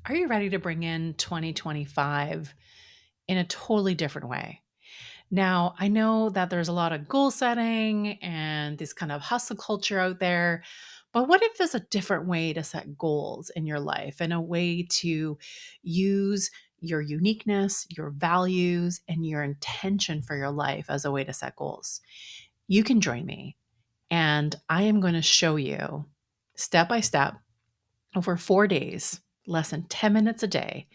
Are you ready to bring in 2025 in a totally different way? Now, I know that there's a lot of goal setting and this kind of hustle culture out there, but what if there's a different way to set goals in your life and a way to use your uniqueness, your values, and your intention for your life as a way to set goals? You can join me, and I am going to show you step by step over 4 days, less than 10 minutes a day,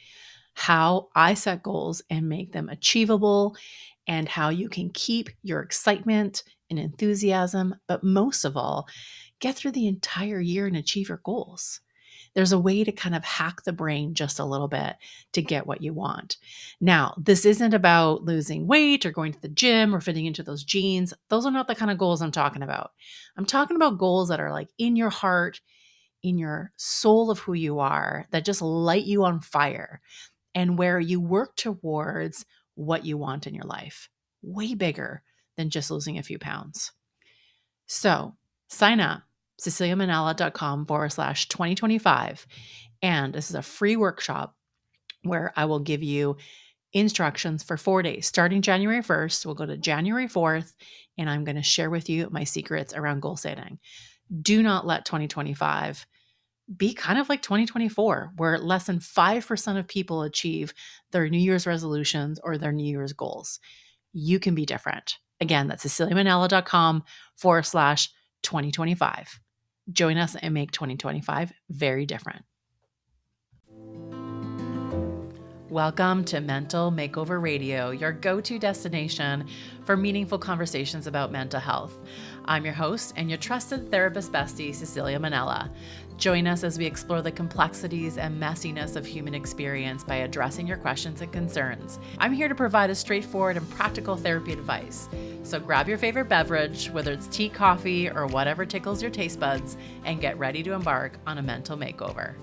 how I set goals and make them achievable, and how you can keep your excitement and enthusiasm, but most of all, get through the entire year and achieve your goals. There's a way to kind of hack the brain just a little bit to get what you want. Now, this isn't about losing weight or going to the gym or fitting into those jeans. Those are not the kind of goals I'm talking about. I'm talking about goals that are like in your heart, in your soul of who you are, that just light you on fire and where you work towards what you want in your life. Way bigger than just losing a few pounds. So sign up, ceciliamanella.com/2025. And this is a free workshop where I will give you instructions for 4 days. Starting January 1st, we'll go to January 4th, and I'm going to share with you my secrets around goal setting. Do not let 2025 be kind of like 2024, where less than 5% of people achieve their New Year's resolutions or their New Year's goals. You can be different. Again, that's ceciliamanella.com/2025. Join us and make 2025 very different. Welcome to Mental Makeover Radio, your go-to destination for meaningful conversations about mental health. I'm your host and your trusted therapist bestie, Cecilia Manella. Join us as we explore the complexities and messiness of human experience by addressing your questions and concerns. I'm here to provide a straightforward and practical therapy advice. So grab your favorite beverage, whether it's tea, coffee, or whatever tickles your taste buds, and get ready to embark on a mental makeover.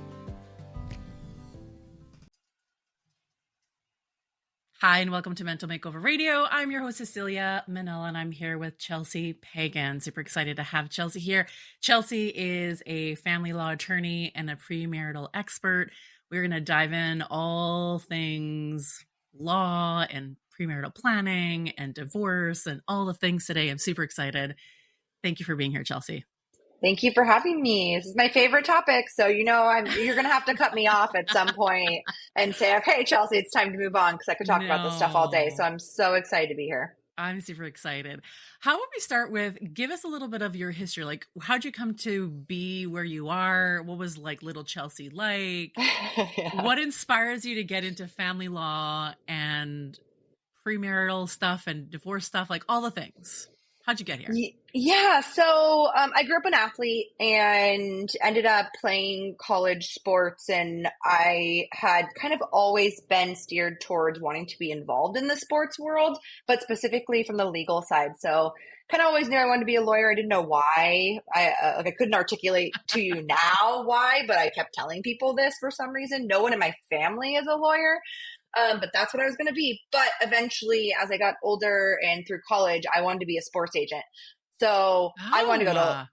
Hi, and welcome to Mental Makeover Radio. I'm your host, Cecilia Manella, and I'm here with Chelsea Pagan. Super excited to have Chelsea here. Chelsea is a family law attorney and a premarital expert. We're going to dive in all things law and premarital planning and divorce and all the things today. I'm super excited. Thank you for being here, Chelsea. Thank you for having me. This is my favorite topic. So, you're going to have to cut me off at some point and say, okay, Chelsea, it's time to move on because I could talk about this stuff all day. So I'm so excited to be here. I'm super excited. How about we start with, give us a little bit of your history. Like, how'd you come to be where you are? What was like little Chelsea like? Yeah. What inspires you to get into family law and premarital stuff and divorce stuff, like all the things? How'd you get here? Yeah. So I grew up an athlete and ended up playing college sports. And I had kind of always been steered towards wanting to be involved in the sports world, but specifically from the legal side. So kind of always knew I wanted to be a lawyer. I didn't know why. I couldn't articulate to you now why, but I kept telling people this for some reason. No one in my family is a lawyer. But that's what I was going to be. But eventually, as I got older and through college, I wanted to be a sports agent. So I wanted to go to,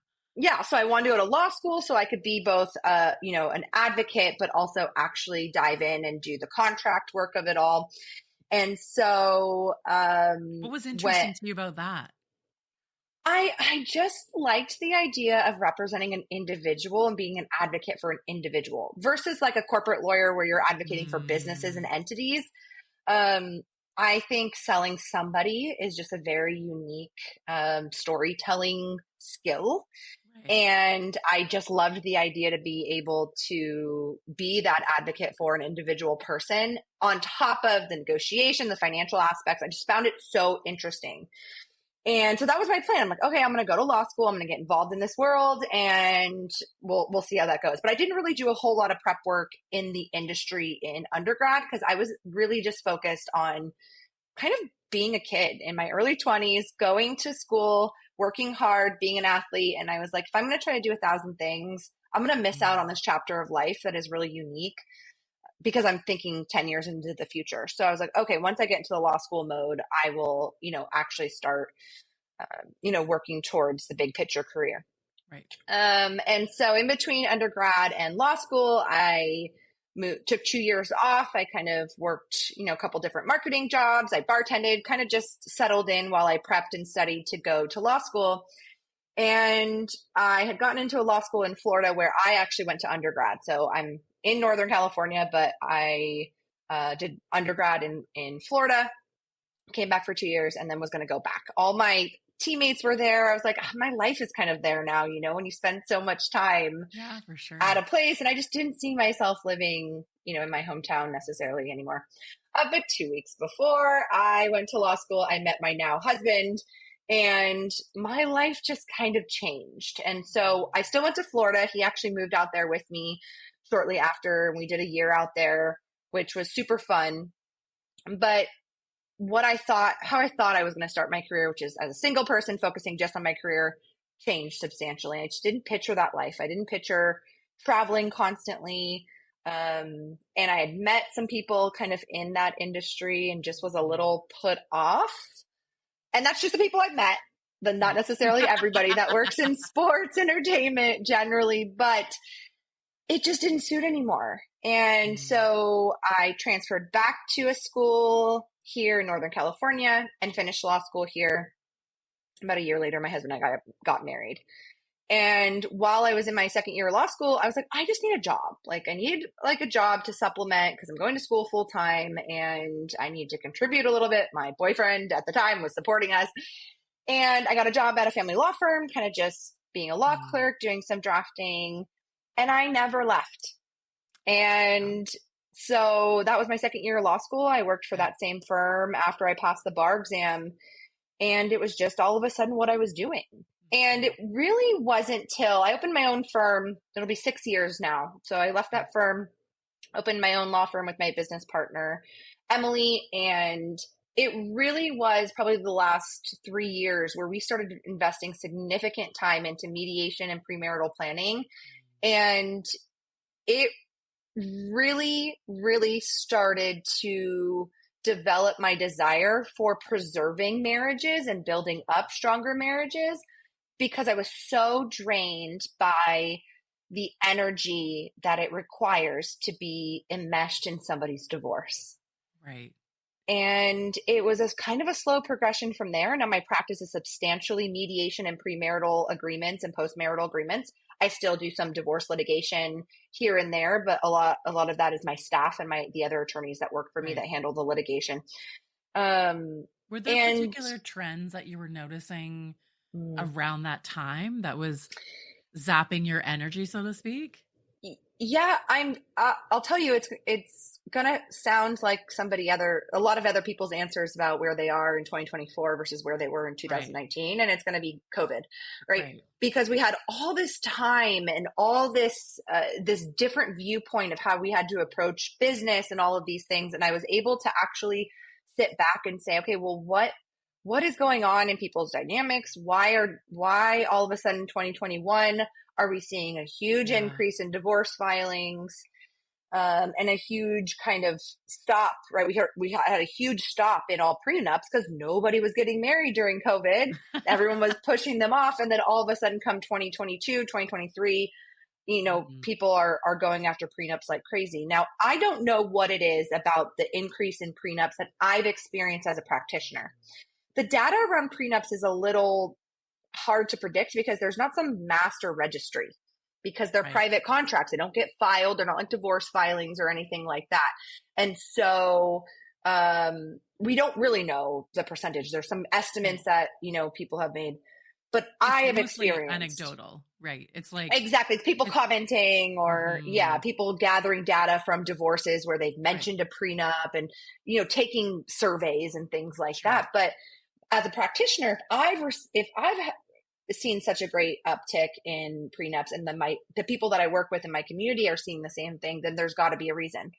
so I wanted to go to law school so I could be both, an advocate, but also actually dive in and do the contract work of it all. And so, what was interesting to you about that? I just liked the idea of representing an individual and being an advocate for an individual versus like a corporate lawyer where you're advocating for businesses and entities. I think selling somebody is just a very unique storytelling skill. Right. And I just loved the idea to be able to be that advocate for an individual person on top of the negotiation, the financial aspects. I just found it so interesting. And so that was my plan. I'm like, okay, I'm going to go to law school. I'm going to get involved in this world and we'll see how that goes. But I didn't really do a whole lot of prep work in the industry in undergrad because I was really just focused on kind of being a kid in my early 20s, going to school, working hard, being an athlete. And I was like, if I'm going to try to do 1,000 things, I'm going to miss out on this chapter of life that is really unique because I'm thinking 10 years into the future. So I was like, okay, once I get into the law school mode, I will, actually start, working towards the big picture career. Right. And so in between undergrad and law school, I took 2 years off. I kind of worked, a couple different marketing jobs. I bartended, kind of just settled in while I prepped and studied to go to law school. And I had gotten into a law school in Florida where I actually went to undergrad. So I'm in Northern California, but I did undergrad in Florida, came back for 2 years, and then was going to go back. All my teammates were there. I was like, my life is kind of there now, when you spend so much time Yeah, for sure. at a place. And I just didn't see myself living, in my hometown necessarily anymore. But 2 weeks before I went to law school, I met my now husband, and my life just kind of changed. And so I still went to Florida. He actually moved out there with me shortly after. We did a year out there, which was super fun. But how I thought I was going to start my career, which is as a single person focusing just on my career, changed substantially. I just didn't picture that life. I didn't picture traveling constantly. And I had met some people kind of in that industry and just was a little put off. And that's just the people I've met, not necessarily everybody that works in sports entertainment generally, but it just didn't suit anymore. And so I transferred back to a school here in Northern California and finished law school here. About a year later, my husband and I got married. And while I was in my second year of law school, I was like, I just need a job. Like I need like a job to supplement because I'm going to school full time and I need to contribute a little bit. My boyfriend at the time was supporting us. And I got a job at a family law firm, kind of just being a law clerk, doing some drafting. And I never left. And so that was my second year of law school. I worked for that same firm after I passed the bar exam. And it was just all of a sudden what I was doing. And it really wasn't till I opened my own firm. It'll be 6 years now. So I left that firm, opened my own law firm with my business partner, Emily. And it really was probably the last 3 years where we started investing significant time into mediation and premarital planning. And it really, really started to develop my desire for preserving marriages and building up stronger marriages because I was so drained by the energy that it requires to be enmeshed in somebody's divorce. Right. And it was a kind of a slow progression from there. Now my practice is substantially mediation and premarital agreements and postmarital agreements. I still do some divorce litigation here and there, but a lot of that is my staff and the other attorneys that work for me that handle the litigation. Were there particular trends that you were noticing around that time that was zapping your energy, so to speak? Yeah, I'll tell you, it's gonna sound like a lot of other people's answers about where they are in 2024 versus where they were in 2019, and it's gonna be COVID, right? Because we had all this time and all this this different viewpoint of how we had to approach business and all of these things, and I was able to actually sit back and say, okay, well, what is going on in people's dynamics? Why all of a sudden 2021 are we seeing a huge increase in divorce filings and a huge kind of stop, right? We had a huge stop in all prenups because nobody was getting married during COVID. Everyone was pushing them off. And then all of a sudden come 2022, 2023, people are going after prenups like crazy. Now, I don't know what it is about the increase in prenups that I've experienced as a practitioner. The data around prenups is a little hard to predict because there's not some master registry because they're private contracts. They don't get filed. They're not like divorce filings or anything like that. And so we don't really know the percentage. There's some estimates that, people have made, but it's I have experienced anecdotal, right? It's like exactly people commenting or people gathering data from divorces where they've mentioned a prenup and, taking surveys and things like that. But as a practitioner, if I've seen such a great uptick in prenups and the people that I work with in my community are seeing the same thing, then there's got to be a reason.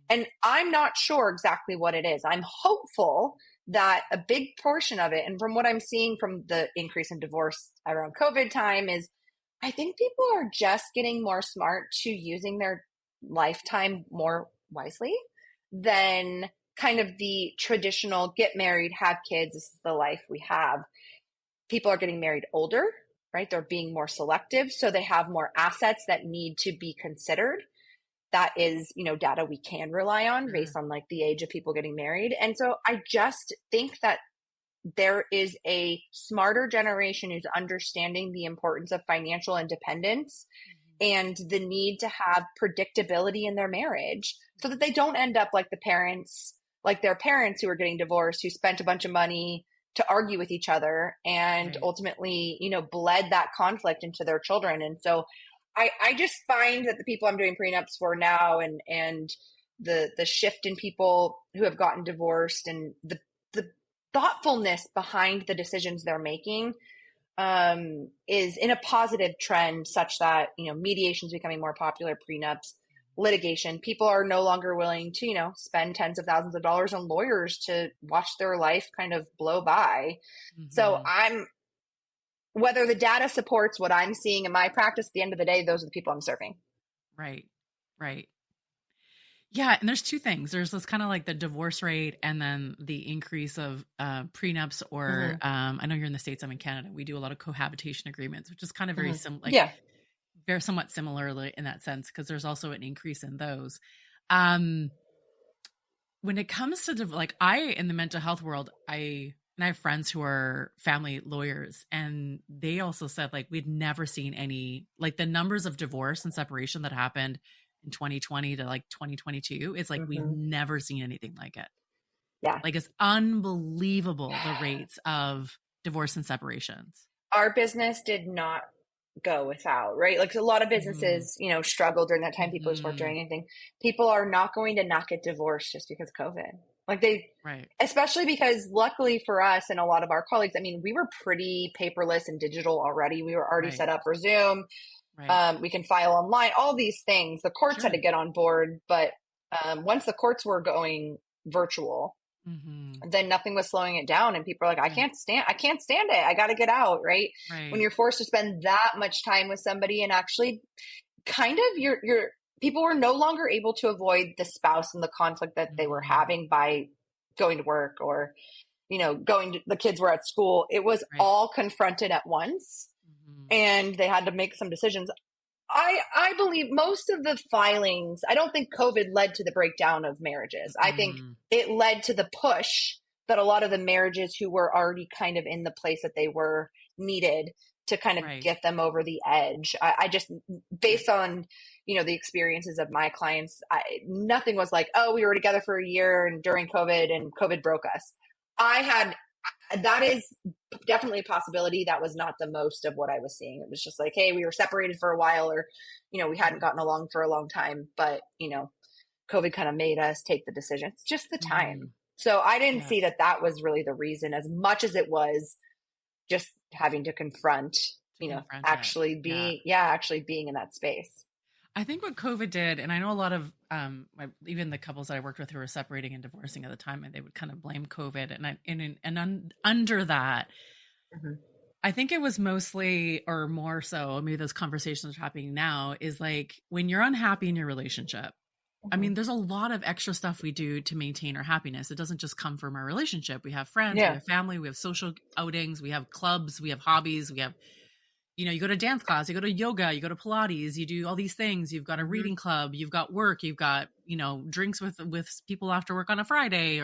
And I'm not sure exactly what it is. I'm hopeful that a big portion of it, and from what I'm seeing from the increase in divorce around COVID time, is I think people are just getting more smart to using their lifetime more wisely than kind of the traditional get married, have kids, this is the life we have. People are getting married older, right? They're being more selective. So they have more assets that need to be considered. that is, data we can rely on Sure. based on like the age of people getting married. And so I just think that there is a smarter generation who's understanding the importance of financial independence Mhm. and the need to have predictability in their marriage so that they don't end up like their parents who are getting divorced, who spent a bunch of money to argue with each other and Right. ultimately, bled that conflict into their children. And so I just find that the people I'm doing prenups for now and the shift in people who have gotten divorced and the thoughtfulness behind the decisions they're making is in a positive trend, such that mediation is becoming more popular, prenups, litigation. People are no longer willing to spend tens of thousands of dollars on lawyers to watch their life kind of blow by. So Mhm. I'm whether the data supports what I'm seeing in my practice, at the end of the day, those are the people I'm serving. Right. Right. Yeah, and there's two things. There's this kind of like the divorce rate and then the increase of prenups or Hmm. I know you're in the States, I'm in Canada. We do a lot of cohabitation agreements, which is kind of very Hmm. sim like Yeah. very somewhat similarly in that sense because there's also an increase in those. Um when it comes to like I in the mental health world, I have friends who are family lawyers and they also said like we'd never seen any like the numbers of divorce and separation that happened in 2020 to like 2022. It's like we've Hmm. never seen anything like it. Yeah. Like it's unbelievable the rates of divorce and separations. Our business did not go without, right? Like a lot of Mhm. businesses, struggled during that time. People just weren't doing Mhm. anything. People are not going to not get divorced just because of COVID. Like Right. especially because luckily for us and a lot of our colleagues, I mean, we were pretty paperless and digital already. We were already Right. set up for Zoom. Right. We can file online, all these things. The courts had to Sure. get on board, but once the courts were going virtual, Mhm. then nothing was slowing it down, and people are like, Right. I can't stand it, I got to get out, right? When Right. you're forced to spend that much time with somebody and actually kind of your people were no longer able to avoid the spouse and the conflict that they were Mhm. having by going to work or the kids were at school. It was Right. all confronted at once Mhm. and they had to make some decisions. I believe most of the filings, I don't think COVID led to the breakdown of marriages. I think Mhm. it led to the push that a lot of the marriages who were already kind of in the place that they were needed to kind of Right. get them over the edge. I just, Right. based on, the experiences of my clients, nothing was like, oh, we were together for a year and during COVID and COVID broke us. I had that is definitely a possibility. That was not the most of what I was seeing. It was just like, hey, we were separated for a while, or, we hadn't Mhm. gotten along for a long time, but, COVID kind of made us take the decision. It's just the time. Mhm. So I didn't Yeah. see that that was really the reason as much as it was just having to confront, To confront it. actually Yeah. actually being in that space. I think what COVID did, and I know a lot of even the couples that I worked with who were separating and divorcing at the time, and they would kind of blame COVID, under that, Hmm. I think it was mostly or more so. Maybe those conversations are happening now. Is like when you're unhappy in your relationship. I Hmm. mean, there's a lot of extra stuff we do to maintain our happiness. It doesn't just come from our relationship. We have friends, we Yeah. have family, we have social outings, we have clubs, we have hobbies, we have you go to dance class, you go to yoga, you go to Pilates, you do all these things. You've got a Hmm. reading club, you've got work, you've got, drinks with people after work on a Friday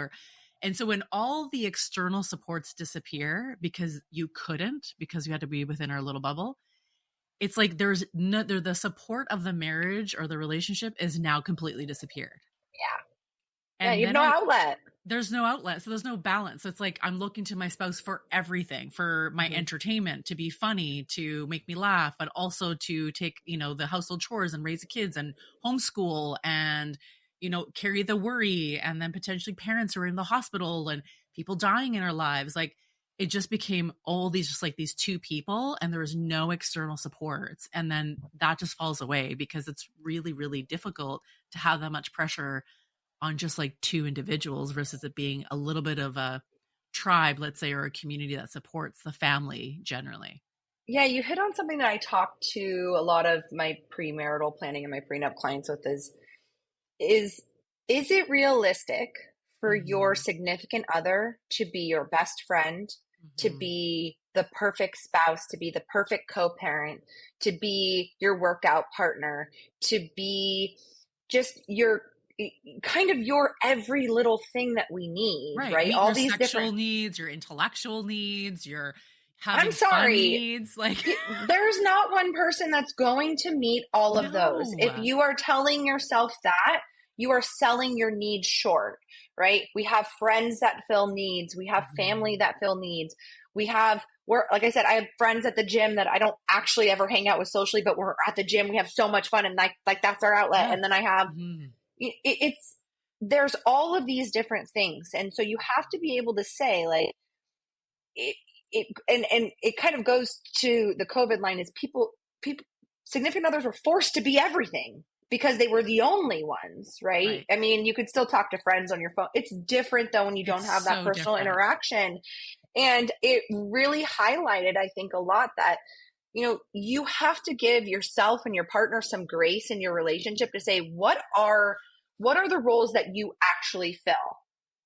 and so when all the external supports disappear because you couldn't because you had to be within our little bubble, it's like the support of the marriage or the relationship is now completely disappeared. Yeah. And You have then no outlet. there's no outlet. So there's no balance. So it's like I'm looking to my spouse for everything, for my Hmm. entertainment, to be funny, to make me laugh, but also to take, the household chores and raise the kids and homeschool and, carry the worry. And then potentially parents who are in the hospital and people dying in our lives. Like it just became all these, just like these two people and there was no external supports. And then that just falls away because it's really, really difficult to have that much pressure on just like two individuals versus it being a little bit of a tribe, let's say, or a community that supports the family generally. Yeah, you hit on something that I talk to a lot of my premarital planning and my prenup clients with is is it realistic for your Mm-hmm. significant other to be your best friend, to Mm-hmm. be the perfect spouse, to be the perfect co-parent, to be your workout partner, to be just your kind of your every little thing that we need, Right. right? Meet All your these different, sexual needs, your intellectual needs, your I'm having fun sorry, needs. Like, there's not one person that's going to meet all of those. If no. you are telling yourself that, you are selling your needs short, right? We have friends that fill needs. We have family Mhm. that fill needs. We have, we're, like I said, I have friends at the gym that I don't actually ever hang out with socially, but we're at the gym. We have so much fun and like that's our outlet. Yeah. And then I have, Mhm. it's, there's all of these different things. And so you have to be able to say like, it, and it kind of goes to the COVID line is people, significant others were forced to be everything because they were the only ones, right? Right. I mean, you could still talk to friends on your phone. It's different though when you don't It's have that so personal different. interaction. And it really highlighted, I think, a lot that, you have to give yourself and your partner some grace in your relationship to say, what are the roles that you actually fill?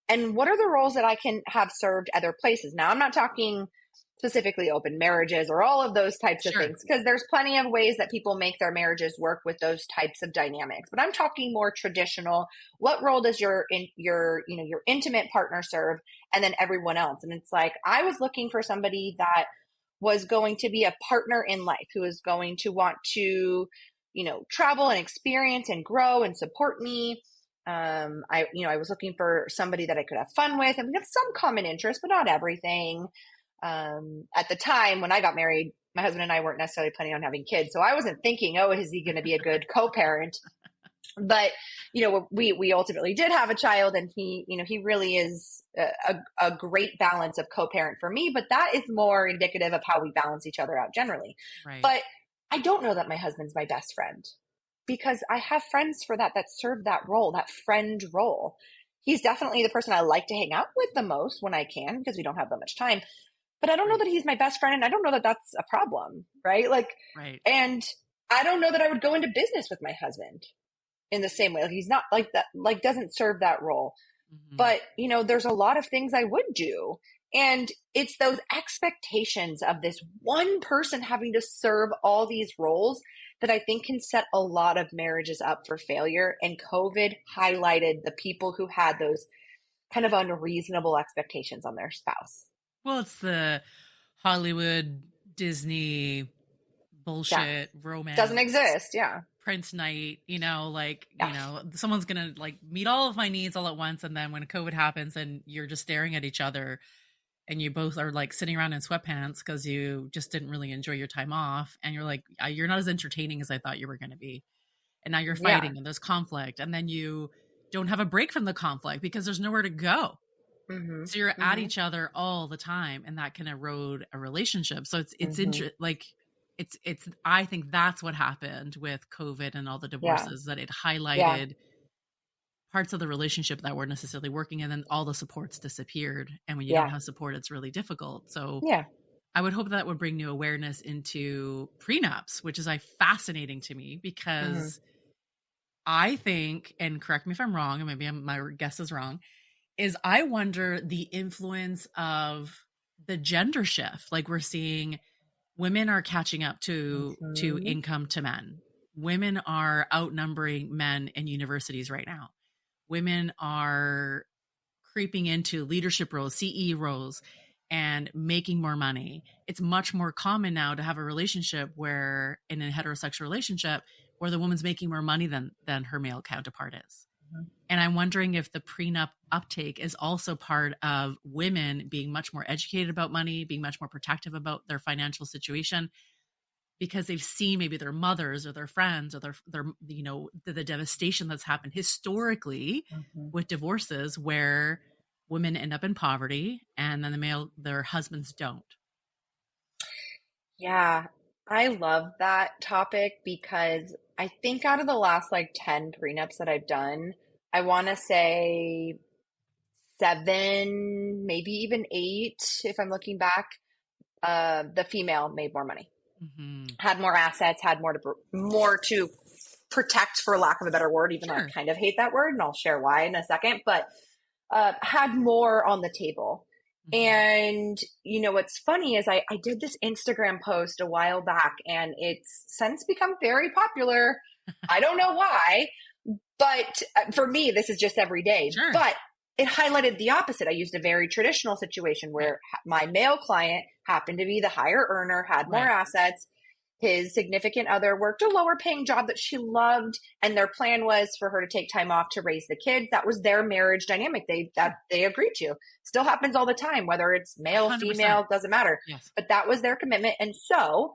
And what are the roles that I can have served other places? Now, I'm not talking specifically open marriages or all of those types of Sure. things, because there's plenty of ways that people make their marriages work with those types of dynamics. But I'm talking more traditional. What role does your intimate partner serve, and then everyone else? And it's like I was looking for somebody that was going to be a partner in life who is going to want to, travel and experience and grow and support me. I was looking for somebody that I could have fun with, and we have some common interests, but not everything. At the time when I got married, my husband and I weren't necessarily planning on having kids, so I wasn't thinking, oh, is he going to be a good co-parent? But we ultimately did have a child, and he really is a great balance of co-parent for me. But that is more indicative of how we balance each other out generally. Right. But I don't know that my husband's my best friend, because I have friends for that serve that role, that friend role. He's definitely the person I like to hang out with the most when I can, because we don't have that much time. But I don't know Right. that he's my best friend, and I don't know that that's a problem, right? Like, Right. and I don't know that I would go into business with my husband in the same way. Like, he's not like that, like doesn't serve that role. Mhm. But, there's a lot of things I would do. And it's those expectations of this one person having to serve all these roles that I think can set a lot of marriages up for failure. And COVID highlighted the people who had those kind of unreasonable expectations on their spouse. Well, it's the Hollywood, Disney Yeah. bullshit Doesn't romance exist. Yeah. Prince Night, Yeah. someone's gonna like meet all of my needs all at once, and then when COVID happens and you're just staring at each other and you both are like sitting around in sweatpants because you just didn't really enjoy your time off, and you're like, you're not as entertaining as I thought you were gonna be. And now you're Yeah. fighting and there's conflict, and then you don't have a break from the conflict because there's nowhere to go. Mm-hmm. So you're at Mm-hmm. each other all the time, and that can erode a relationship. So Mm-hmm. it's I think that's what happened with COVID and all the Yeah. divorces, that it Yeah. highlighted parts of the relationship that weren't necessarily working, and then all the supports disappeared. And when you don't Yeah. have support, it's really difficult. So Yeah. I would hope that would bring new awareness into prenups, which is fascinating to me, Mm-hmm. because I think, and correct me if I'm wrong, and maybe my guess is wrong, is I wonder the influence of the gender shift. Like, we're seeing women are catching up to Mm-hmm. income to men. Women are outnumbering men in universities right now. Women are creeping into leadership roles, CE roles, and making more money. It's much more common now to have a relationship where, in a heterosexual relationship, where the woman's making more money than her male counterpart is. And I'm wondering if the prenup uptake is also part of women being much more educated about money, being much more protective about their financial situation, because they've seen maybe their mothers or their friends or their the devastation that's happened historically Mm-hmm. with divorces, where women end up in poverty and then their husbands don't. Yeah, I love that topic because I think out of the last like 10 prenups that I've done, I want to say seven, maybe even eight, if I'm looking back, the female made more money, Hmm. had more assets, had more to protect, for lack of a better word, even though I Sure. kind of hate that word, and I'll share why in a second, but had more on the table. Hmm. And what's funny is I did this Instagram post a while back, and it's since become very popular. I don't know why, But for me, this is just every day. Sure. But it highlighted the opposite. I used a very traditional situation Right. where my male client happened to be the higher earner, had more Right. assets. His significant other worked a lower paying job that she loved, and their plan was for her to take time off to raise the kids. That was their marriage dynamic. Sure. They agreed to. Still happens all the time, whether it's male, 100%. female, doesn't matter. Yes. But that was their commitment. And so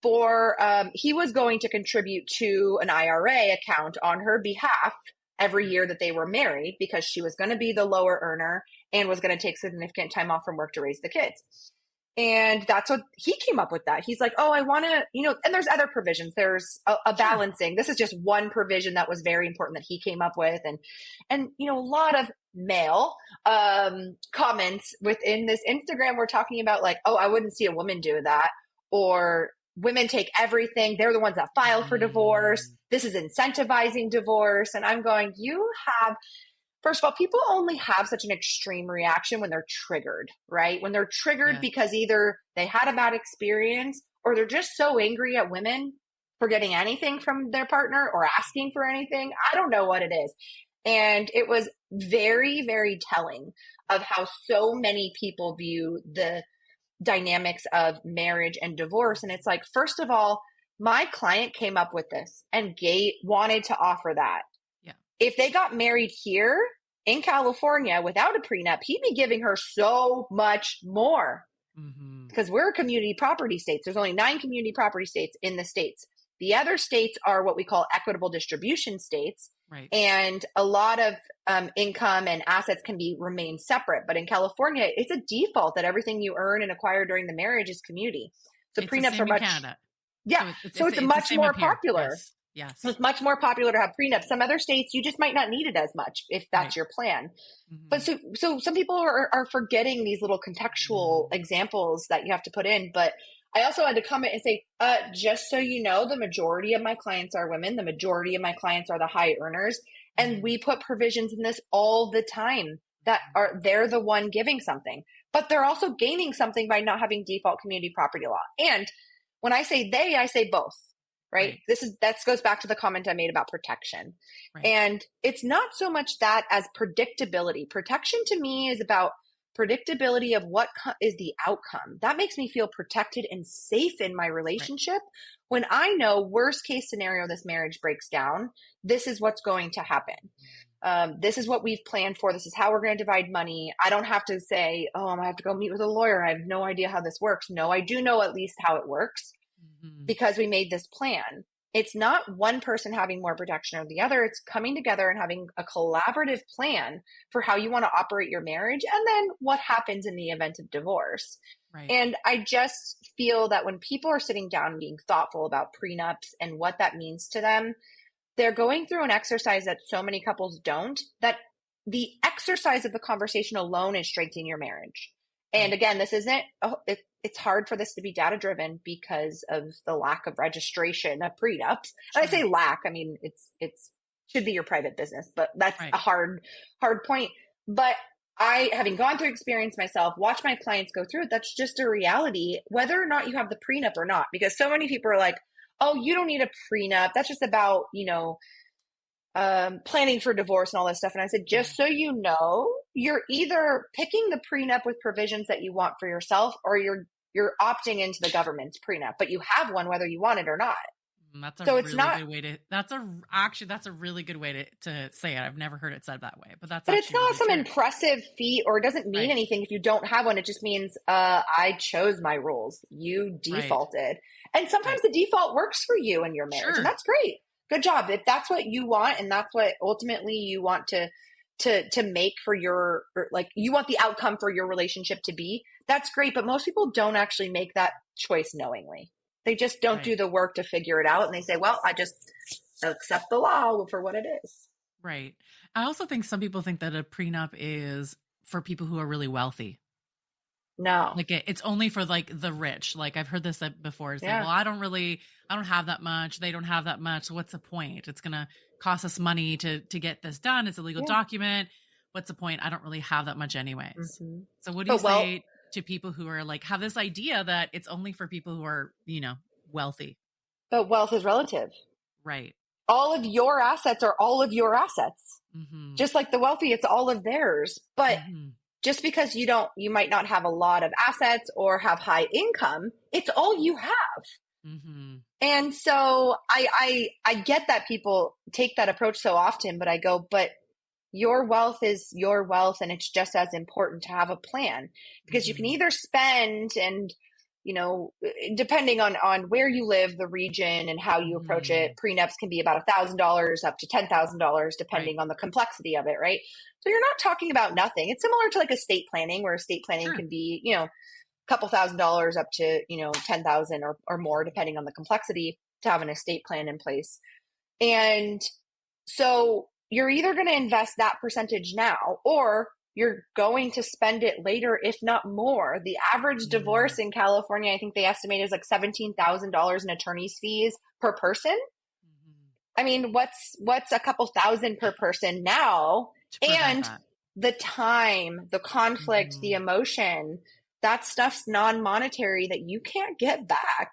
for he was going to contribute to an IRA account on her behalf every year that they were married, because she was going to be the lower earner and was going to take significant time off from work to raise the kids. And that's what he came up with. That he's like, oh, I want to, and there's other provisions. There's a Sure. balancing. This is just one provision that was very important that he came up with. And a lot of male comments within this Instagram were talking about like, oh, I wouldn't see a woman do that, or women take everything. They're the ones that file for divorce. Mm, This is incentivizing divorce. And I'm going, first of all, people only have such an extreme reaction when they're triggered, right? When they're triggered yes. because either they had a bad experience or they're just so angry at women for getting anything from their partner or asking for anything. I don't know what it is. And it was very, very telling of how so many people view the dynamics of marriage and divorce. And it's like, first of all, my client came up with this and wanted to offer that. Yeah. If they got married here in California without a prenup, he'd be giving her so much more, because we're a community property state. There's only 9 community property states in the States. The other states are what we call equitable distribution states. Right. And a lot of income and assets can remain separate. But in California, it's a default that everything you earn and acquire during the marriage is community. So It's the prenups same are in much, Canada. yeah. So it's the much same more up here. popular. Yes. Yes. So it's much more popular to have prenups. Some other states, you just might not need it as much if that's Right. your plan. But Mm-hmm. so some people are forgetting these little contextual examples that you have to put in. But I also had to comment and say, just so you know, the majority of my clients are women. The majority of my clients are the high earners. And we put provisions in this all the time that they're the one giving something, but they're also gaining something by not having default community property law. And when I say they, I say both, right? That goes back to the comment I made about protection. Right. And it's not so much that as predictability. Protection to me is about predictability of what is the outcome. That makes me feel protected and safe in my relationship. Right. When I know worst case scenario, this marriage breaks down, this is what's going to happen. This is what we've planned for. This is how we're going to divide money. I don't have to say, oh, I'm going to have to go meet with a lawyer. I have no idea how this works. No, I do know at least how it works because we made this plan. It's not one person having more protection or the other. It's coming together and having a collaborative plan for how you want to operate your marriage, and then what happens in the event of divorce. Right. And I just feel that when people are sitting down and being thoughtful about prenups and what that means to them, they're going through an exercise that so many couples don't, that the exercise of the conversation alone is strengthening your marriage. And again, this isn't, it's hard for this to be data driven because of the lack of registration of prenups. And I say lack, I mean, it's should be your private business, but that's a hard point. But having gone through experience myself, watch my clients go through it, that's just a reality, whether or not you have the prenup or not. Because so many people are like, oh, you don't need a prenup. That's just about, planning for divorce and all this stuff. And I said, just so you know, you're either picking the prenup with provisions that you want for yourself, or you're opting into the government's prenup, but you have one whether you want it or not. That's a really good way to, that's a really good way to say it. I've never heard it said that way, but it's not really some true. Impressive feat, or it doesn't mean anything if you don't have one. It just means, I chose my rules. You defaulted. And sometimes the default works for you in your marriage, and that's great. Good job. If that's what you want, and that's what ultimately you want to make for your, you want the outcome for your relationship to be, that's great. But most people don't actually make that choice knowingly. They just don't do the work to figure it out. And they say, well, I just accept the law for what it is. Right. I also think some people think that a prenup is for people who are really wealthy. No. Like it's only for the rich. Like I've heard this before. It's like, well, I don't have that much. They don't have that much. So what's the point? It's going to cost us money to get this done. It's a legal document. What's the point? I don't really have that much anyways. So what do you say to people who are have this idea that it's only for people who are, wealthy? But wealth is relative. Right. all of your assets are all of your assets. Mm-hmm. Just like the wealthy, it's all of theirs. But Mm-hmm. just because you might not have a lot of assets or have high income, it's all you have. Mm-hmm. And so I get that people take that approach so often, but I go, but your wealth is your wealth, and it's just as important to have a plan, because you can Mm-hmm. either spend and, depending on where you live, the region, and how you approach Mm-hmm. it, prenups can be about $1,000 up to $10,000 Right. depending on the complexity of it, right? So you're not talking about nothing. It's similar to like estate planning, where estate planning Sure. can be, a couple $1,000s up to 10,000 or more depending on the complexity to have an estate plan in place. And so you're either going to invest that percentage now, or you're going to spend it later, if not more. The average Mm-hmm. divorce in California, I think they estimate, is like $17,000 in attorney's fees per person. Mm-hmm. I mean, what's a couple thousand per person now? To prevent And that. the time, the conflict, the Mm-hmm. emotion, that stuff's non-monetary that you can't get back.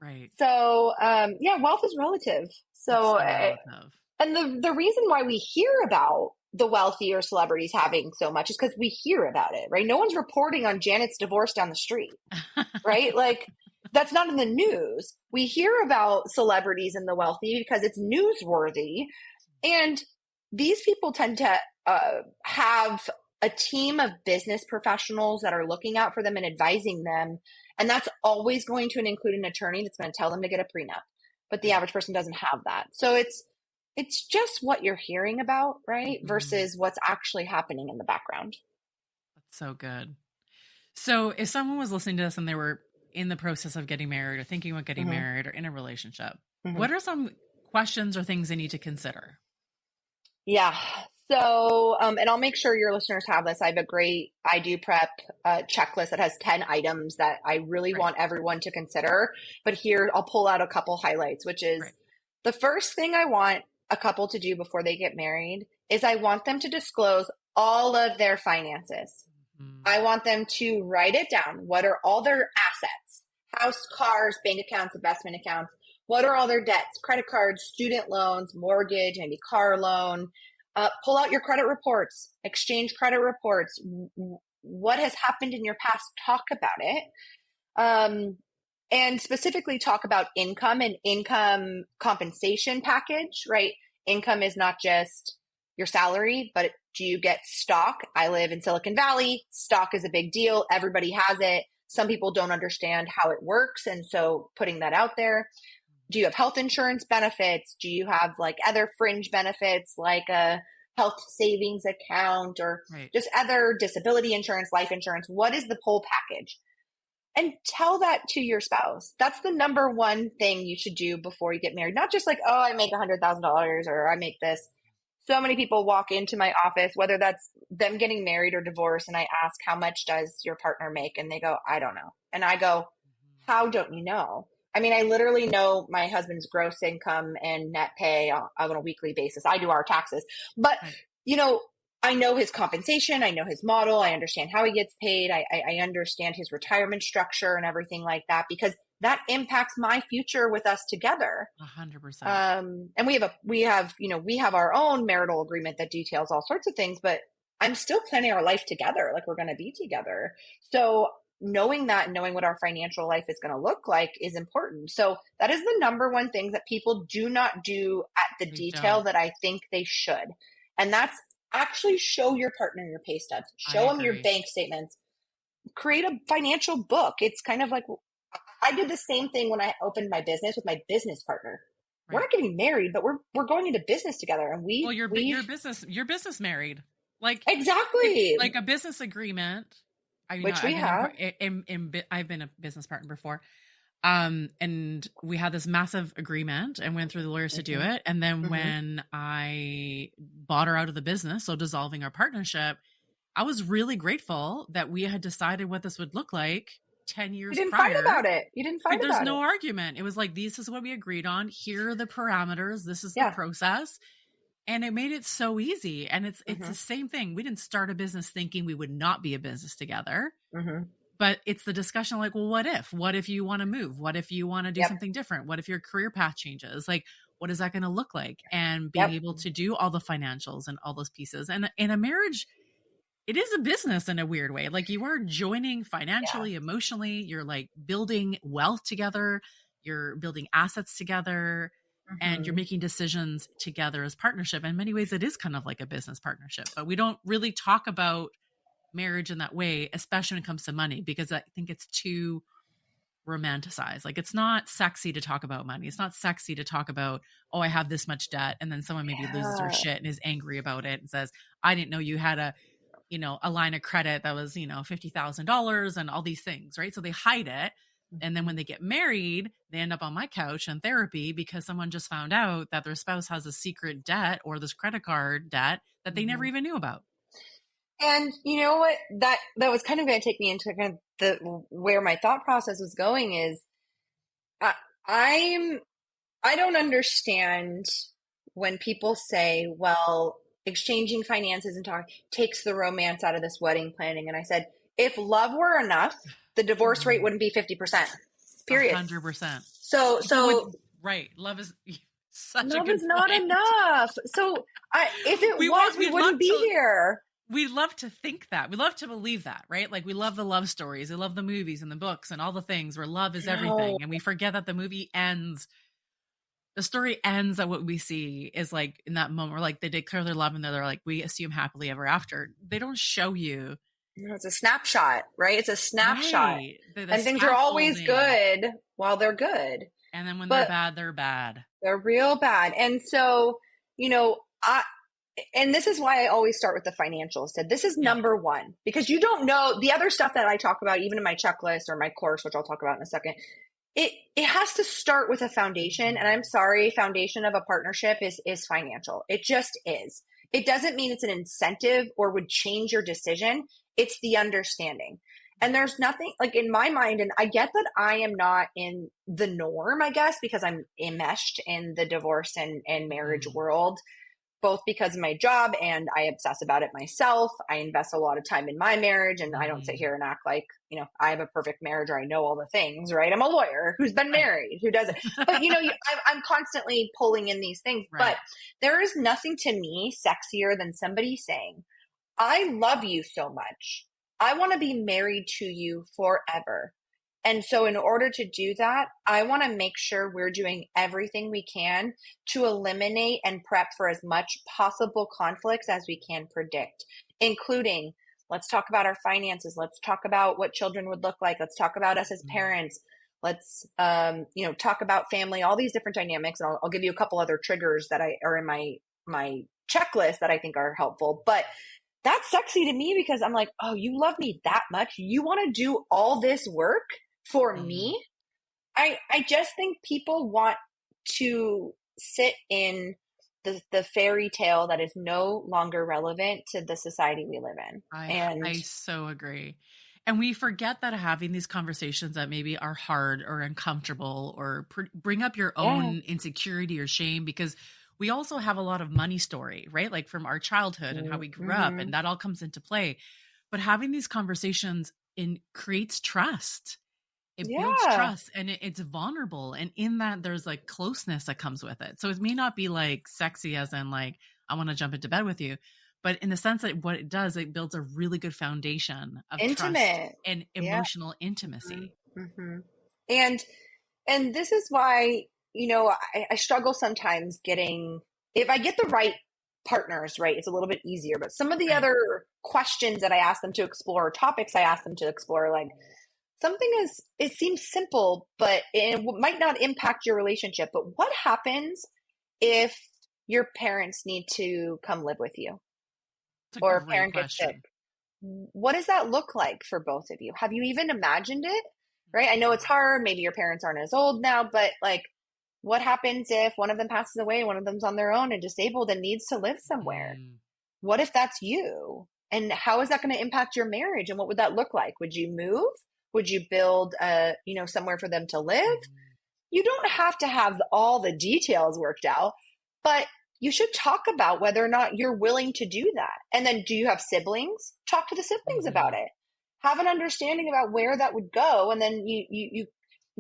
Right. So, yeah, wealth is relative. It's So, so relative. and the reason why we hear about the wealthy or celebrities having so much is because we hear about it, right? No one's reporting on Janet's divorce down the street, right? Like, that's not in the news. We hear about celebrities and the wealthy because it's newsworthy. And these people tend to have a team of business professionals that are looking out for them and advising them. And that's always going to include an attorney that's going to tell them to get a prenup. But the Right. average person doesn't have that. So it's just what you're hearing about, right? Mm-hmm. Versus what's actually happening in the background. That's so good. So if someone was listening to this and they were in the process of getting married or thinking about getting Hmm. married or in a relationship, Hmm. what are some questions or things they need to consider? Yeah. So, and I'll make sure your listeners have this. I have a great I do prep checklist that has 10 items that I really Right. want everyone to consider. But here, I'll pull out a couple highlights, which is Right. the first thing I want a couple to do before they get married is I want them to disclose all of their finances. I Mm-hmm. want them to write it down. What are all their assets? House, cars, bank accounts, investment accounts. What are all their debts? Credit cards, student loans, mortgage, maybe car loan. Pull out your credit reports, exchange credit reports. What has happened in your past? Talk about it. Um, and specifically talk about income and income compensation package, right? Income is not just your salary, but do you get stock? I live in Silicon Valley. Stock is a big deal. Everybody has it. Some people don't understand how it works. And so putting that out there. Do you have health insurance benefits? Do you have like other fringe benefits like a health savings account or Right. just other disability insurance, life insurance? What is the whole package? And tell that to your spouse. That's the number one thing you should do before you get married. Not just like, oh, I make $100,000 or I make this. So many people walk into my office, whether that's them getting married or divorced, and I ask, how much does your partner make? And they go, I don't know. And I go, how don't you know? I mean, I literally know my husband's gross income and net pay on a weekly basis. I do our taxes. But, Right. you know, I know his compensation. I know his model. I understand how he gets paid. I understand his retirement structure and everything like that, because that impacts my future with us together. 100%. And we have our own marital agreement that details all sorts of things, but I'm still planning our life together. Like we're going to be together. So knowing that and knowing what our financial life is going to look like is important. So that is the number one thing that people do not do at the They detail don't. that I think they should. And that's actually show your partner your pay stubs, I show them your agree. bank statements, create a financial book. It's kind of like I did the same thing when I opened my business with my business partner. We're Right. not getting married, but we're going into business together, and Well, we've your business married. Like exactly, like a business agreement. which we I've been have. I've been a business partner before. And we had this massive agreement and went through the lawyers to do Hmm. it. And then Hmm. when I bought her out of the business, so dissolving our partnership, I was really grateful that we had decided what this would look like 10 You years didn't fight prior. about it. You didn't fight Like there's about no it. argument. It was like, this is what we agreed on. Here are the parameters. This is the Yeah. process. And it made it so easy. And it's the Hmm. same thing. We didn't start a business thinking we would not be a business together. Hmm. But it's the discussion like, well, what if? What if you want to move? What if you want to do Yep. something different? What if your career path changes? Like, what is that going to look like? And being Yep. able to do all the financials and all those pieces. And in a marriage, it is a business in a weird way. Like you are joining Yeah. financially, emotionally, you're like building wealth together, you're building assets together, and you're Hmm. making decisions together as partnership. In many ways, it is kind of like a business partnership, but we don't really talk about marriage in that way, especially when it comes to money, because I think it's too romanticized. Like it's not sexy to talk about money. It's not sexy to talk about, oh, I have this much debt. And then someone maybe loses their Yeah. shit and is angry about it and says, I didn't know you had a line of credit that was, $50,000 and all these things, right? So they hide it. And then when Mhm. they get married, they end up on my couch in therapy because someone just found out that their spouse has a secret debt or this credit card debt that they never Mhm. even knew about. And you know what? That was kind of going to take me into kind of the where my thought process was going is I, I'm I don't understand when people say, well, exchanging finances and talk takes the romance out of this wedding planning. And I said, if love were enough, the divorce rate Mhm. wouldn't be 50%. A Period. 100%. So People so would, right. Love is such a love good is not point. enough. So I if it was, we We love wouldn't be to here. we love to think that. We love to believe that, right? Like we love the love stories. We love the movies and the books and all the things where love is No. everything. And we forget that the story ends at what we see is like in that moment where like they declare their love and they're like, we assume happily ever after. They don't show you, It's a snapshot, right? It's a snapshot. right, the And things are always scaffolding. good while they're good. And then when they're But bad, they're bad. they're real bad. And so, you know, and this is why I always start with the financials. Said this is Yep. number one because you don't know the other stuff that I talk about, even in my checklist or my course, which I'll talk about in a second. It has to start with a foundation. And I'm sorry, foundation of a partnership is financial. It just is. It doesn't mean it's an incentive or would change your decision. It's the understanding. And there's nothing like in my mind, and I get that I am not in the norm, I guess, because I'm enmeshed in the divorce and marriage Mhm. world both because of my job and I obsess about it myself. I invest a lot of time in my marriage and I don't sit Mhm. here and act like, I have a perfect marriage or I know all the things, right? I'm a lawyer who's been Right. married, who does it. But, I'm constantly pulling in these things. But Right. there is nothing to me sexier than somebody saying, I love you so much. I want to be married to you forever. And so, in order to do that, I want to make sure we're doing everything we can to eliminate and prep for as much possible conflicts as we can predict, including let's talk about our finances. Let's talk about what children would look like. Let's talk about us as Mhm. parents. Let's, talk about family, all these different dynamics. And I'll give you a couple other triggers that are in my checklist that I think are helpful. But that's sexy to me because I'm like, oh, you love me that much. You want to do all this work for Mhm. me? I just think people want to sit in the fairy tale that is no longer relevant to the society we live in. And I so agree. And we forget that having these conversations that maybe are hard or uncomfortable or bring up your yeah. own insecurity or shame because we also have a lot of money story, right? Like from our childhood and how we grew up Mm-hmm. and that all comes into play. But having these conversations creates trust. It builds Yeah. trust and it's vulnerable. And in that, there's like closeness that comes with it. So it may not be like sexy, as in like, I want to jump into bed with you. But in the sense that what it does, it builds a really good foundation of trust Intimate. and Yeah. emotional intimacy. Mm-hmm. And and this is why, I struggle sometimes getting, if I get the right partners, right, it's a little bit easier. But some of the Right. other questions that I ask them to explore, topics I ask them to explore, like something is, it seems simple, but it might not impact your relationship. But what happens if your parents need to come live with you It's a or a great parent gets sick? question. What does that look like for both of you? Have you even imagined it? Right? I know it's Mhm. hard. Maybe your parents aren't as old now, but like, what happens if one of them passes away, one of them's on their own and disabled and needs to live somewhere? Mm. What if that's you? And how is that going to impact your marriage? And what would that look like? Would you move? Would you build somewhere for them to live? Mhm. You don't have to have all the details worked out, but you should talk about whether or not you're willing to do that. And then do you have siblings? Talk to the siblings about Mhm. it. Have an understanding about where that would go and then you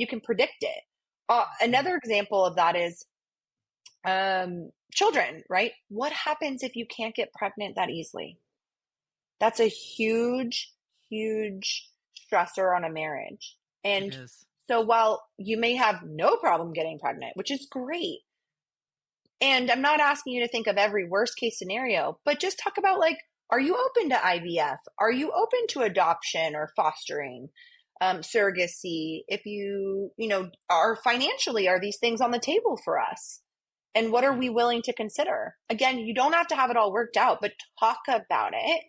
can predict it. Mhm. Another example of that is Children, right? What happens if you can't get pregnant that easily? That's a huge, huge stressor on a marriage. It And is. so while you may have no problem getting pregnant, which is great, and I'm not asking you to think of every worst case scenario, but just talk about like, are you open to IVF? Are you open to adoption or fostering, surrogacy? If are financially, are these things on the table for us? And what are Right. we willing to consider? Again, you don't have to have it all worked out, but talk about it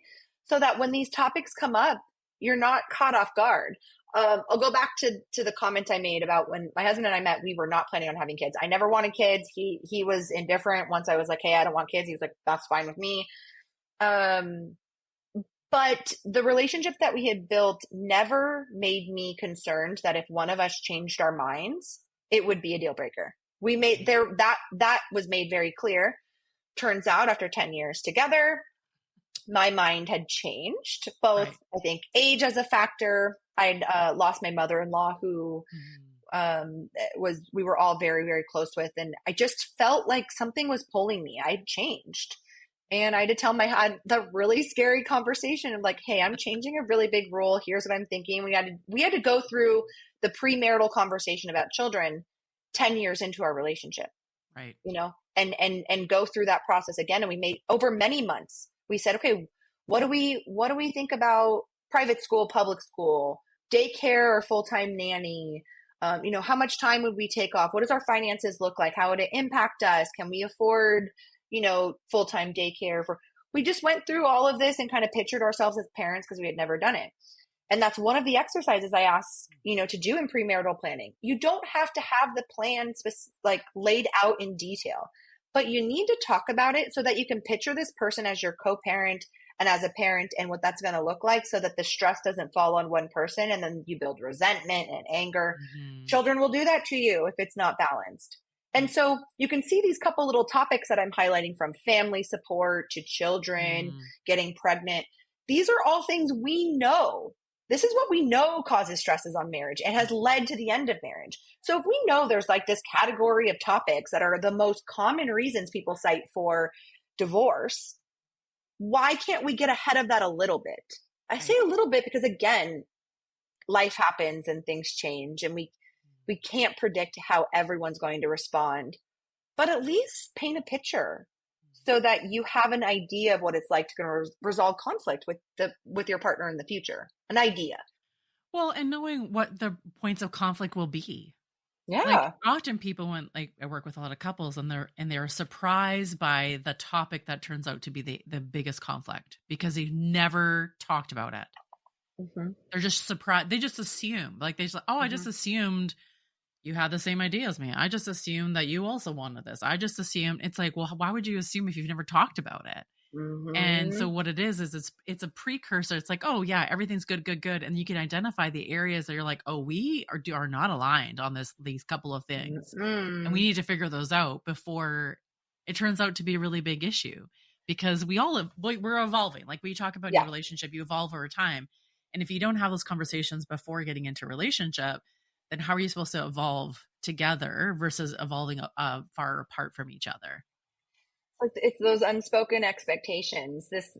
so that when these topics come up, you're not caught off guard. I'll go back to the comment I made about when my husband and I met. We were not planning on having kids. I never wanted kids. He was indifferent. Once I was like, "Hey, I don't want kids," he was like, "That's fine with me." Um, but the relationship that we had built never made me concerned that if one of us changed our minds, it would be a deal breaker. We made Right. there that was made very clear. Turns out, after 10 years together, my mind had changed. Both, Right. I think, age as a factor. I'd lost my mother-in-law, who Mhm. was we were all very, very close with, and I just felt like something was pulling me. I'd changed, and I had to tell my had the really scary conversation of like, "Hey, I'm changing a really big rule. Here's what I'm thinking." We had to go through the premarital conversation about children 10 years into our relationship, Right. and go through that process again. And we made over many months. We said, okay, what do we think about private school, public school, daycare, or full time nanny? How much time would we take off? What does our finances look like? How would it impact us? Can we afford, full time daycare? We just went through all of this and kind of pictured ourselves as parents because we had never done it. And that's one of the exercises I ask, to do in premarital planning. You don't have to have the plan like laid out in detail, but you need to talk about it so that you can picture this person as your co-parent and as a parent and what that's going to look like so that the stress doesn't fall on one person and then you build resentment and anger. Mhm. Children will do that to you if it's not balanced. And Right. so you can see these couple little topics that I'm highlighting, from family support to children, Mm. getting pregnant. These are all things we know. This is what we know causes stresses on marriage and has led to the end of marriage. So if we know there's like this category of topics that are the most common reasons people cite for divorce, why can't we get ahead of that a little bit? I say Right. a little bit because, again, life happens and things change, and we can't predict how everyone's going to respond, but at least paint a picture so that you have an idea of what it's like to resolve conflict with your partner in the future. An idea. Well, and knowing what the points of conflict will be. Like Yeah. often people when like I work with a lot of couples and they're surprised by the topic that turns out to be the biggest conflict because they've never talked about it. Hmm. They're just surprised. They just assume. Like they just like, oh, I just Hmm. assumed you had the same idea as me. I just assumed that you also wanted this. I just assumed. It's like, well, why would you assume if you've never talked about it? And so Hmm. what it is it's a precursor. It's like, oh yeah, everything's good, good, good, and you can identify the areas that you're like, oh, we are not aligned on these couple of things, and we Hmm. need to figure those out before it turns out to be a really big issue. Because we're evolving. Like we talk about in your Yeah. relationship, you evolve over time, and if you don't have those conversations before getting into a relationship, then how are you supposed to evolve together versus evolving far apart from each other? It's those unspoken expectations. This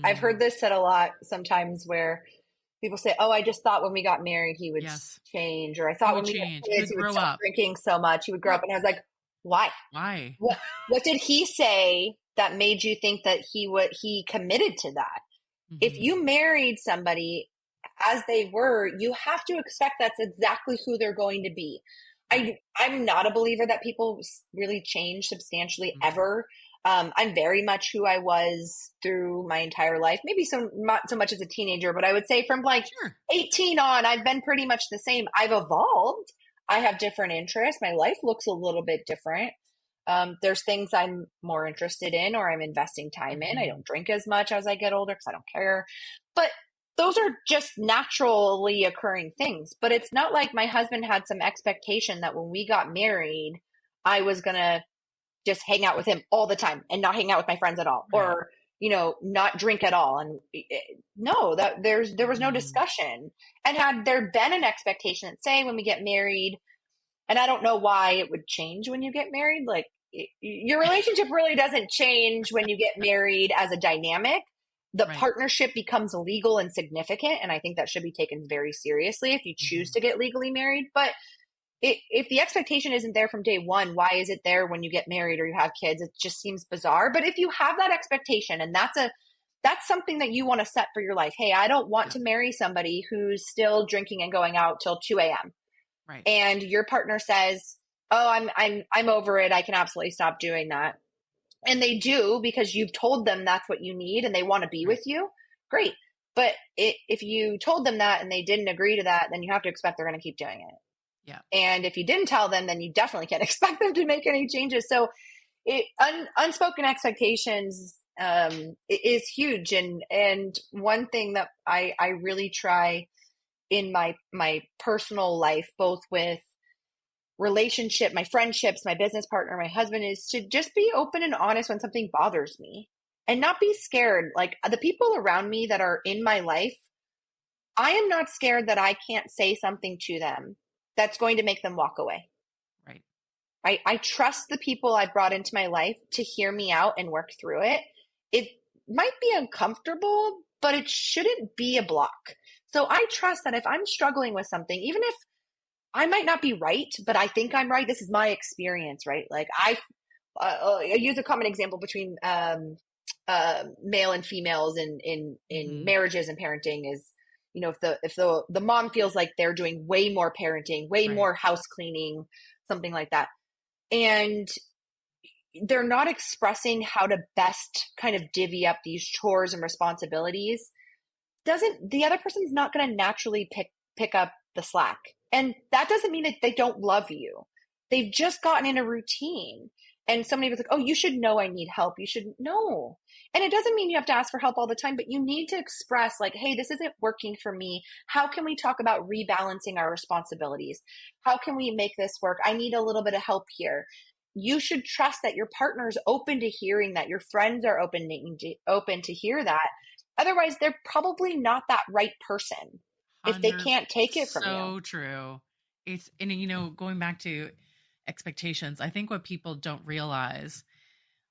I've heard Hmm. this said a lot sometimes, where people say, "Oh, I just thought when we got married he would Yes. change," or "I He thought when would we had change. He kids would he would grow stop up. drinking so much. He would grow up." Well, And I was like, "Why? why? What did he say that made you think that he committed to that?" If Hmm. you married somebody as they were, you have to expect that's exactly who they're going to be. Right. I'm not a believer that people really change substantially Hmm. ever. I'm very much who I was through my entire life. Maybe not so much as a teenager, but I would say from like Sure. 18 on, I've been pretty much the same. I've evolved. I have different interests. My life looks a little bit different. There's things I'm more interested in or I'm investing time in. I Hmm. don't drink as much as I get older because I don't care. But those are just naturally occurring things. But it's not like my husband had some expectation that when we got married, I was going to just hang out with him all the time and not hang out with my friends at all, Right. or, not drink at all. And no, there was no Hmm. discussion. And had there been an expectation that, say, when we get married, and I don't know why it would change when you get married. Like, your relationship really doesn't change when you get married as a dynamic. The Right. partnership becomes legal and significant, and I think that should be taken very seriously if you choose Hmm. to get legally married. But if the expectation isn't there from day one, why is it there when you get married or you have kids? It just seems bizarre. But if you have that expectation, and that's something that you want to set for your life. Hey, I don't want Yeah. to marry somebody who's still drinking and going out till 2 a.m. Right. And your partner says, "Oh, I'm over it. I can absolutely stop doing that." And they do because you've told them that's what you need and they want to be Right. with you. Great. But if you told them that and they didn't agree to that, then you have to expect they're going to keep doing it. Yeah. And if you didn't tell them, then you definitely can't expect them to make any changes. So unspoken expectations is huge. And one thing that I really try in my personal life, both with relationship, my friendships, my business partner, my husband, is to just be open and honest when something bothers me and not be scared. Like the people around me that are in my life, I am not scared that I can't say something to them that's going to make them walk away. Right. I trust the people I brought into my life to hear me out and work through it. It might be uncomfortable, but it shouldn't be a block. So I trust that if I'm struggling with something, even if I might not be right, but I think I'm right, this is my experience, right? Like I use a common example between male and females in Hmm. marriages and parenting is, if the mom feels like they're doing way more parenting, way Right. more house cleaning, something like that, and they're not expressing how to best kind of divvy up these chores and responsibilities, doesn't the other person's not going to naturally pick up the slack. And that doesn't mean that they don't love you. They've just gotten in a routine. And somebody was like, "Oh, you should know I need help." You should know. And it doesn't mean you have to ask for help all the time, but you need to express, like, "Hey, this isn't working for me. How can we talk about rebalancing our responsibilities? How can we make this work? I need a little bit of help here." You should trust that your partner is open to hearing that. Your friends are open to hear that. Otherwise, they're probably not that right person if they 100. can't take it from you. So true. And going back to expectations, I think what people don't realize,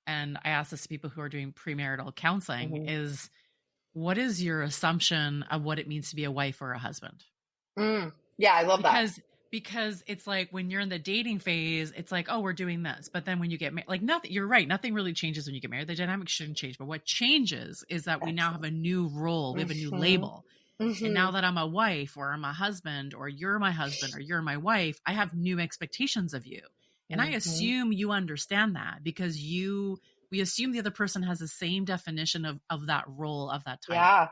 and I ask this to people who are doing premarital counseling, Hmm. is what is your assumption of what it means to be a wife or a husband? Yeah, I love that. Because it's like when you're in the dating phase, it's like, oh, we're doing this. But then when you get married, like nothing, you're right, nothing really changes when you get married. The dynamics shouldn't change. But what changes is that we now have Excellent. a new role, we have a new Hmm. label. And Hmm. now that I'm a wife or I'm a husband or you're my husband or you're my wife, I have new expectations of you. And I Hmm. assume you understand that because we assume the other person has the same definition of that role, of that title. Yeah.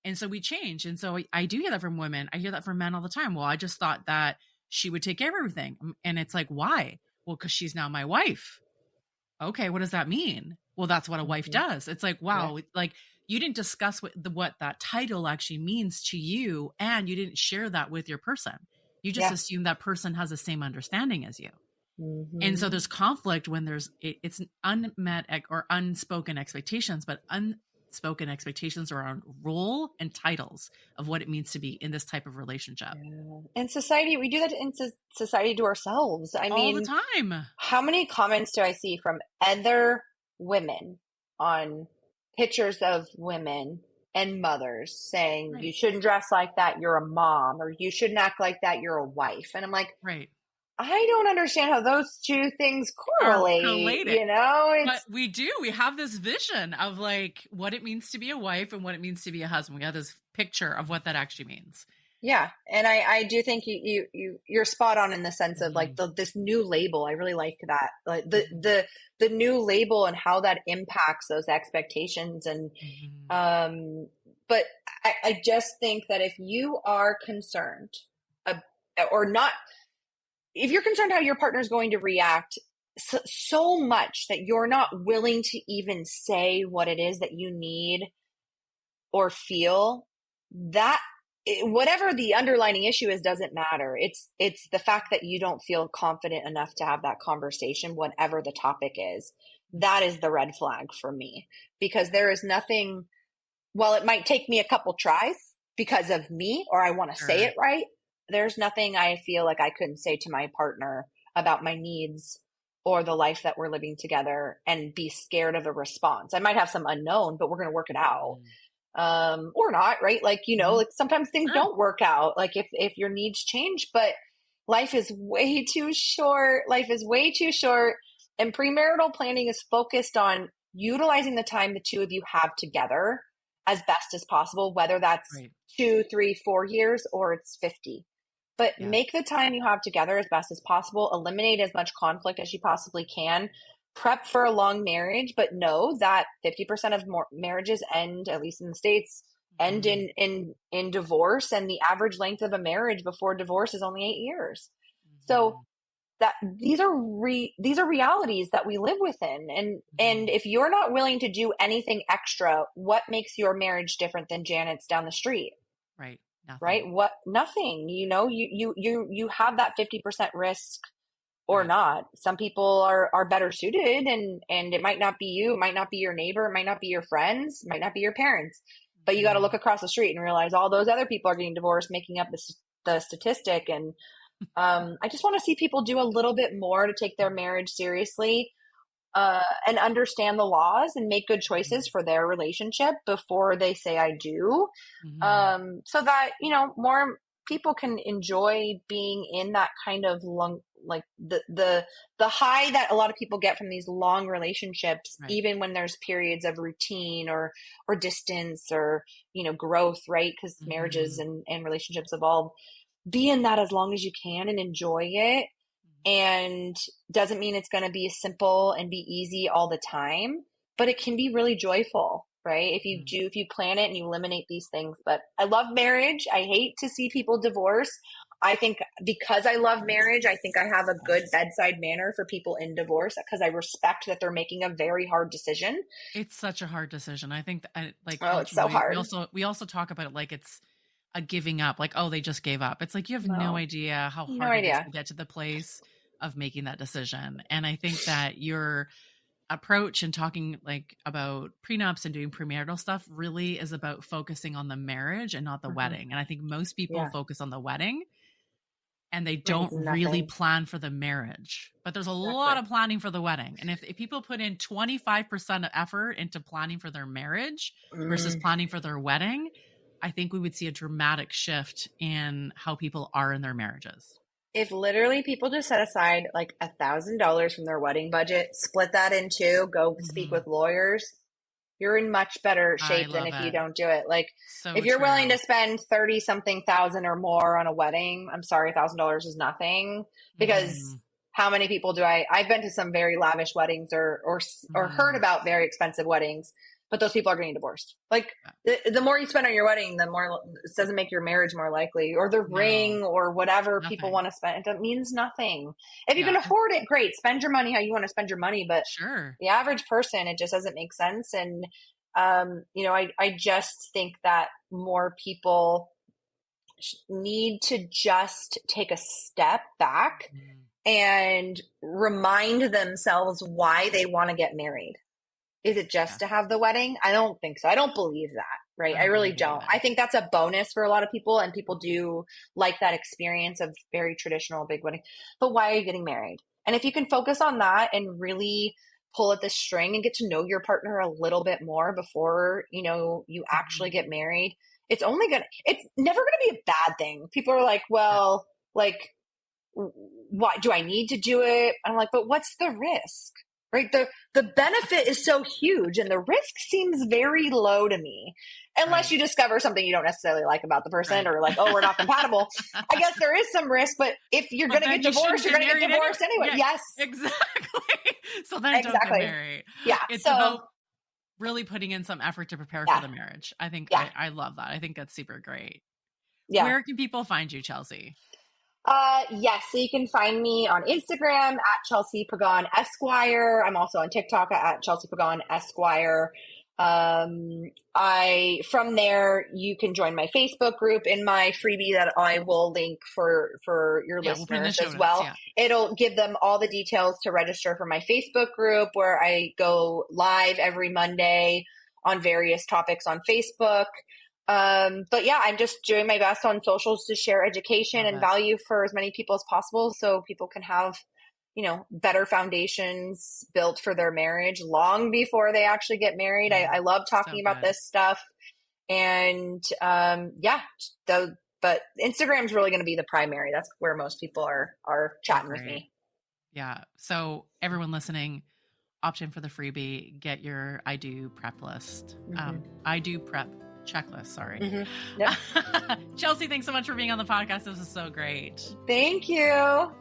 And so we change. And so I do hear that from women. I hear that from men all the time. Well, I just thought that she would take care of everything. And it's like, why? Well, because she's now my wife. Okay, what does that mean? Well, that's what a wife Hmm. does. It's like, Yeah. wow, like you didn't discuss what that title actually means to you, and you didn't share that with your person. You just Yeah. assume that person has the same understanding as you. And so Hmm. there's conflict when it's unmet or unspoken expectations, but unspoken expectations around role and titles of what it means to be in this type of relationship Yeah. In society, we do that in society to ourselves. I all the mean, time. how many comments do I see from other women on pictures of women and mothers saying, "You Right. shouldn't dress like that, you're a mom," or "You shouldn't act like that, you're a wife." And I'm like, Right. I don't understand how those two things Are correlate. related. But It's, we have this vision of like what it means to be a wife and what it means to be a husband. We have this picture of what that actually means. yeah. And I do think you're spot on in the sense of like Hmm. this new label. I really like that. Like Hmm. the new label and how that impacts those expectations. And, Hmm. um, but I just think that if you are concerned, uh, or not, if you're concerned how your partner is going to react so much that you're not willing to even say what it is that you need or feel, that whatever the underlining issue is doesn't matter. It's the fact that you don't feel confident enough to have that conversation, whatever the topic is. That is the red flag for me, because there is nothing, while it might take me a couple tries because of me or I want to say Sure. it right, there's nothing I feel like I couldn't say to my partner about my needs or the life that we're living together and be scared of a response. I might have some unknown, but we're going to work it out. Mm. Or not, right? Like, Mhm. like sometimes things Sure. don't work out, like if your needs change, but life is way too short. Life is way too short. And premarital planning is focused on utilizing the time the two of you have together as best as possible, whether that's Right. 2, 3, 4 years or it's 50. But Yeah. make the time you have together as best as possible, eliminate as much conflict as you possibly can, prep for a long marriage, but know that 50% of more marriages end, at least in the States, end Mhm. in divorce, and the average length of a marriage before divorce is only 8 years. So Mhm. that these are realities that we live within, and Mhm. if you're not willing to do anything extra, what makes your marriage different than Janet's down the street? Right. Right? Nothing. What Nothing. You have that 50% risk or Right. not. Some people are better suited, and it might not be you, it might not be your neighbor, it might not be your friends, it might not be your parents. But you got to look Mhm. across the street and realize all those other people are getting divorced, making up the statistic. And I just want to see people do a little bit more to take their marriage seriously, and understand the laws and make good choices Mhm. for their relationship before they say I do, Mhm. so that more people can enjoy being in that kind of long, like the high that a lot of people get from these long relationships, Right. even when there's periods of routine or distance or growth, right? Because marriages Mhm. and relationships evolve. Be in that as long as you can and enjoy it, Mhm. and doesn't mean it's going to be simple and be easy all the time, but it can be really joyful, right? Mhm. If you plan it and you eliminate these things. But I love marriage. I hate to see people divorce. I think because I love marriage, I think I have a good Yes. bedside manner for people in divorce because I respect that they're making a very hard decision. It's such a hard decision. I think that like Oh, it's so ultimately hard. we also talk about it like it's a giving up, like, oh, they just gave up. It's like you have no No, idea how no hard it is idea. to get to the place of making that decision. And I think that your approach and talking like about prenups and doing premarital stuff really is about focusing on the marriage and not the Hmm. wedding. And I think most people Yeah. focus on the wedding and they Means don't really nothing. plan for the marriage. But there's a lot Exactly. of planning for the wedding. And if people put in 25% of effort into planning for their marriage versus Mm. planning for their wedding, I think we would see a dramatic shift in how people are in their marriages. If literally people just set aside like $1,000 from their wedding budget, split that in two, go speak Hmm. with lawyers, you're in much better I shape than love if you it. don't do it. Like, So if you're willing to true. spend 30 something thousand or more on a wedding, I'm sorry, $1,000 is nothing, because Hmm. how many people I've been to some very lavish weddings, or heard Hmm. about very expensive weddings, but those people are getting divorced. Like, the more you spend on your wedding, the more it doesn't make your marriage more likely, or the No, ring, or whatever people nothing. want to spend. It means nothing. If you Yeah. can afford it, great. Spend your money how you want to spend your money. But Sure. the average person, it just doesn't make sense. And I just think that more people need to just take a step back Mhm. and remind themselves why they want to get married. Is it just Yes. to have the wedding? I don't think so. I don't believe that, right? I I don't really believe it don't. I either. think that's a bonus for a lot of people, and people Mhm. do like that experience of very traditional big wedding. But why are you getting married? And if you can focus on that and really pull at the string and get to know your partner a little bit more before, you actually Mhm. get married, it's never gonna be a bad thing. People are like, Yeah. well, like, why do I need to do it? I'm like, but what's the risk? Right? The benefit is so huge and the risk seems very low to me. Unless Right. you discover something you don't necessarily like about the person, Right. or like, oh, we're not compatible. I guess there is some risk, but if you're But gonna then get you shouldn't divorced, you're get gonna get married anyway. divorced anyway. Yeah, Yes, exactly. So then don't get exactly. married. Yeah. It's So about really putting in some effort to prepare for yeah, the marriage. I think yeah, I love that. I think that's super great. yeah. Where can people find you, Chelsea? Yes, so you can find me on Instagram at Chelsea Pagan Esquire. I'm also on TikTok at Chelsea Pagan Esquire. I From there you can join my Facebook group in my freebie that I will link for your Yeah, we'll put it in the listeners show as notes. well. Yeah. It'll give them all the details to register for my Facebook group, where I go live every Monday on various topics on Facebook. But yeah, I'm just doing my best on socials to share education Love and it. value for as many people as possible, so people can have better foundations built for their marriage long before they actually get married. I love So talking about good. this stuff. And but Instagram's really going to be the primary. That's where most people are Oh, chatting with great. me. Yeah. So everyone listening, opt in for the freebie, get your I do prep list. I do prep checklist. Sorry. Yep. Chelsea, thanks so much for being on the podcast. This is so great. Thank you.